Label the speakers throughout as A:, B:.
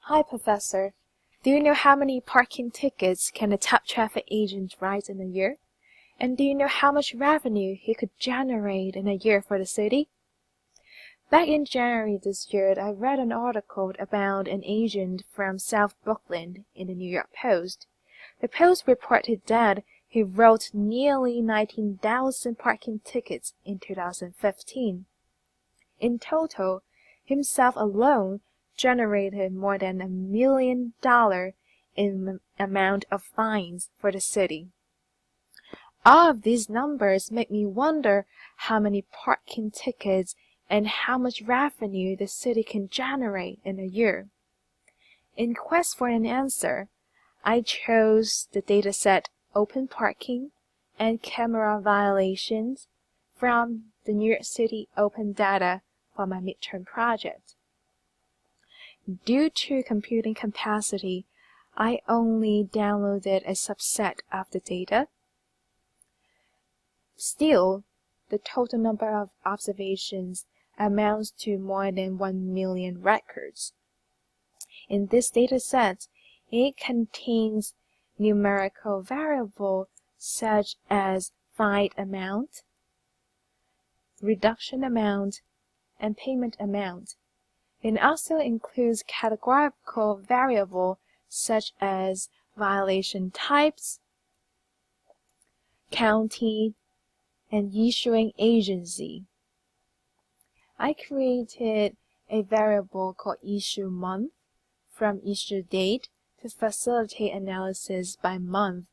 A: Hi, Professor. Do you know how many parking tickets can a top traffic agent write in a year? And do you know how much revenue he could generate in a year for the city? Back in January this year, I read an article about an agent from South Brooklyn in the New York Post. The Post reported that he wrote nearly 19,000 parking tickets in 2015. In total, himself alone generated more than $1 million in amount of fines for the city. All of these numbers make me wonder how many parking tickets and how much revenue the city can generate in a year. In quest for an answer, I chose the dataset Open Parking and Camera Violations from the New York City Open Data for my midterm project. Due to computing capacity, I only downloaded a subset of the data. Still, the total number of observations amounts to more than 1 million records. In this dataset, it contains numerical variables such as fine amount, reduction amount, and payment amount. It also includes categorical variables such as violation types, county, and issuing agency. I created a variable called issue month from issue date to facilitate analysis by month.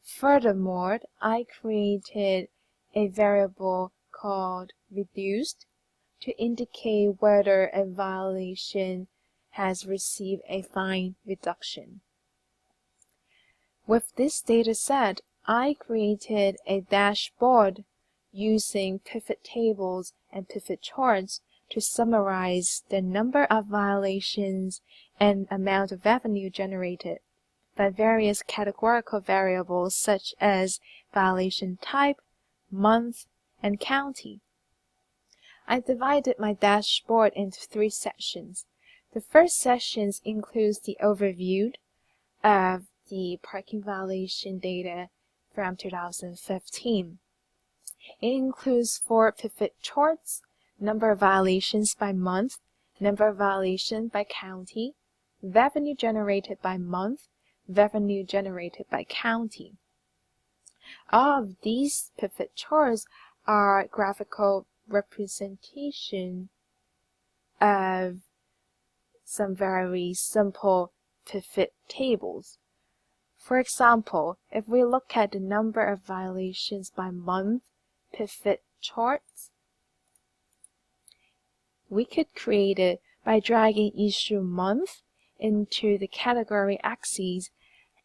A: Furthermore, I created a variable called reduced to indicate whether a violation has received a fine reduction. With this dataset, I created a dashboard using pivot tables and pivot charts to summarize the number of violations and amount of revenue generated by various categorical variables such as violation type, month, and county. I divided my dashboard into 3 sections. The first section includes the overview of the parking violation data from 2015. It includes 4 pivot charts, number of violations by month, number of violations by county, revenue generated by month, revenue generated by county. All of these pivot charts are graphical representation of some very simple pivot tables. For example, if we look at the number of violations by month pivot charts, we could create it by dragging issue month into the category axes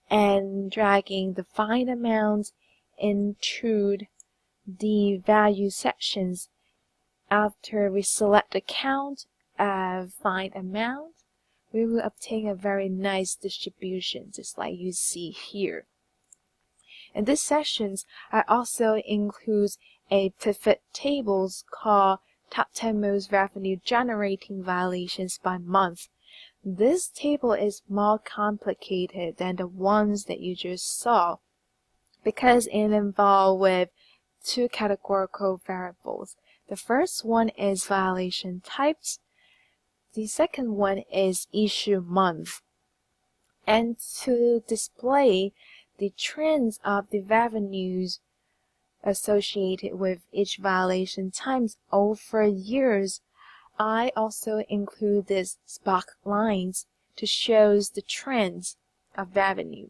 A: and dragging the fine amount into the value sections. After we select the count of fine amount, we will obtain a very nice distribution, just like you see here. In this section, I also include a pivot tables called Top 10 Most Revenue Generating Violations by Month. This table is more complicated than the ones that you just saw because it involves with 2 categorical variables. The first one is violation types. The second one is issue month. And to display the trends of the revenues associated with each violation times over years, I also include these spark lines to show the trends of revenue.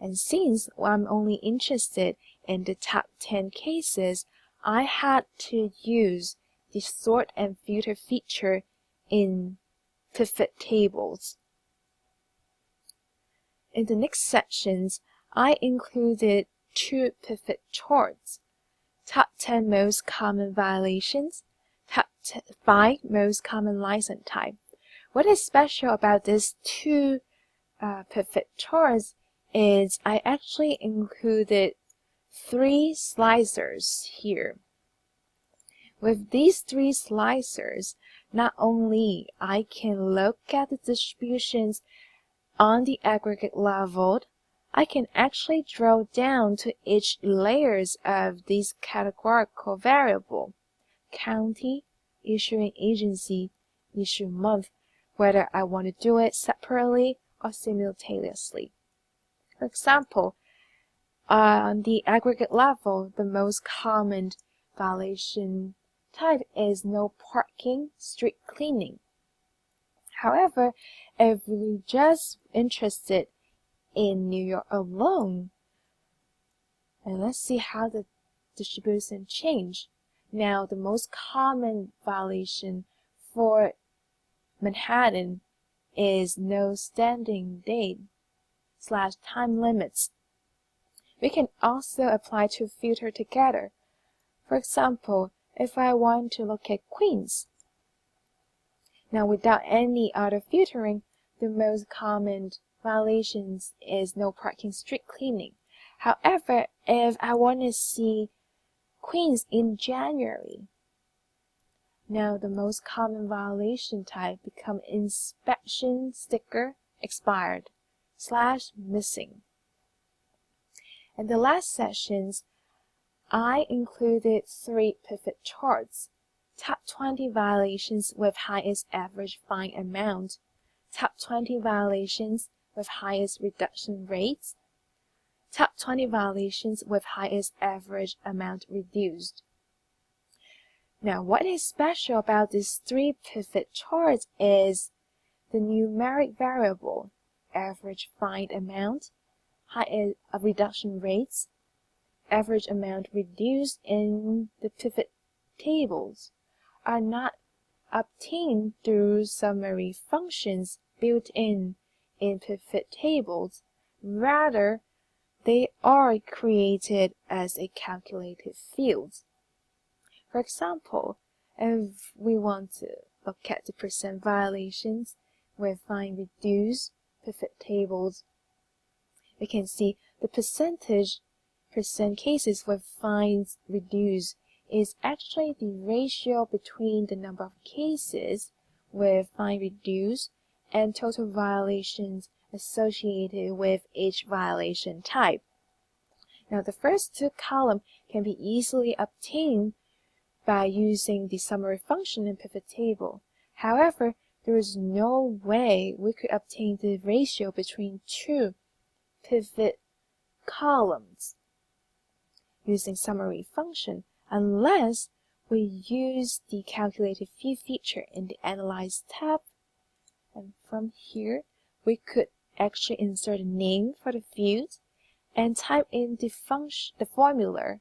A: And since I'm only interested in the top 10 cases, I had to use the sort and filter feature in pivot tables. In the next sections, I included 2 pivot charts, top 10 most common violations, top 5 most common license type. What is special about these 2 pivot charts is I actually included 3 slicers here. With these 3 slicers, not only I can look at the distributions on the aggregate level, I can actually drill down to each layers of these categorical variable: county, issuing agency, issue month, whether I want to do it separately or simultaneously. For example, on the aggregate level, the most common violation type is no parking, street cleaning. However, if we're just interested in New York alone, and let's see how the distribution change. Now, the most common violation for Manhattan is no standing date / time limits. We can also apply to filter together. For example, if I want to look at Queens, now without any other filtering, the most common violations is no parking, street cleaning. However, if I want to see Queens in January, now the most common violation type become inspection sticker expired / missing. In the last sessions, I included 3 pivot charts: top 20 violations with highest average fine amount, top 20 violations with highest reduction rates, top 20 violations with highest average amount reduced. Now, what is special about these 3 pivot charts is the numeric variable, average fine amount, highest reduction rates, average amount reduced in the pivot tables are not obtained through summary functions built in pivot tables. Rather, they are created as a calculated field. For example, if we want to look at the percent violations with fine reduced pivot tables, we can see the percent cases with fines reduced is actually the ratio between the number of cases with fine reduced and total violations associated with each violation type. Now, the first 2 columns can be easily obtained by using the summary function in pivot table. However, there is no way we could obtain the ratio between 2 pivot columns using summary function unless we use the calculated field feature in the Analyze tab. And from here, we could actually insert a name for the field and type in the formula,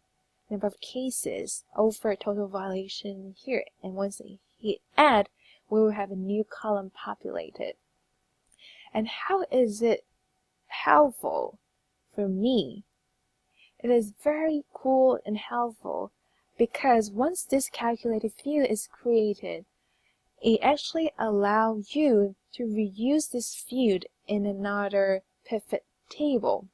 A: number of cases over total violation here. And once we hit add, we will have a new column populated. And how is it helpful for me? It is very cool and helpful because once this calculated field is created, it actually allows you to reuse this field in another pivot table.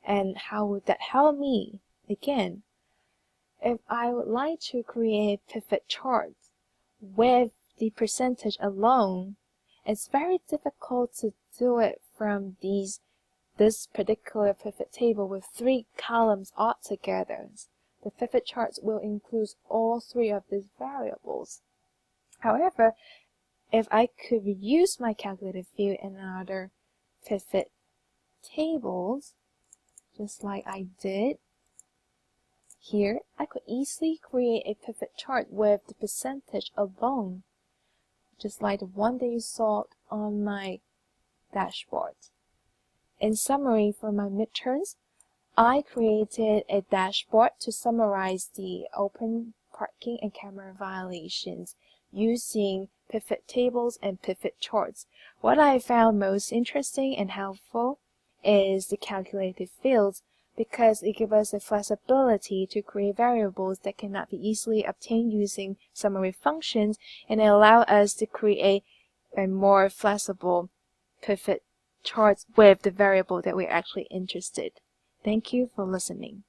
A: And how would that help me? Again, if I would like to create pivot charts with the percentage alone, it's very difficult to do it from this particular pivot table with 3 columns altogether. The pivot charts will include all 3 of these variables. However, if I could reuse my calculated field in other pivot tables, just like I did here, I could easily create a pivot chart with the percentage alone, just like the one that you saw on my dashboard. In summary, for my midterms, I created a dashboard to summarize the open parking and camera violations using pivot tables and pivot charts. What I found most interesting and helpful is the calculated fields because it gives us the flexibility to create variables that cannot be easily obtained using summary functions, and it allows us to create a more flexible pivot charts with the variable that we're actually interested. Thank you for listening.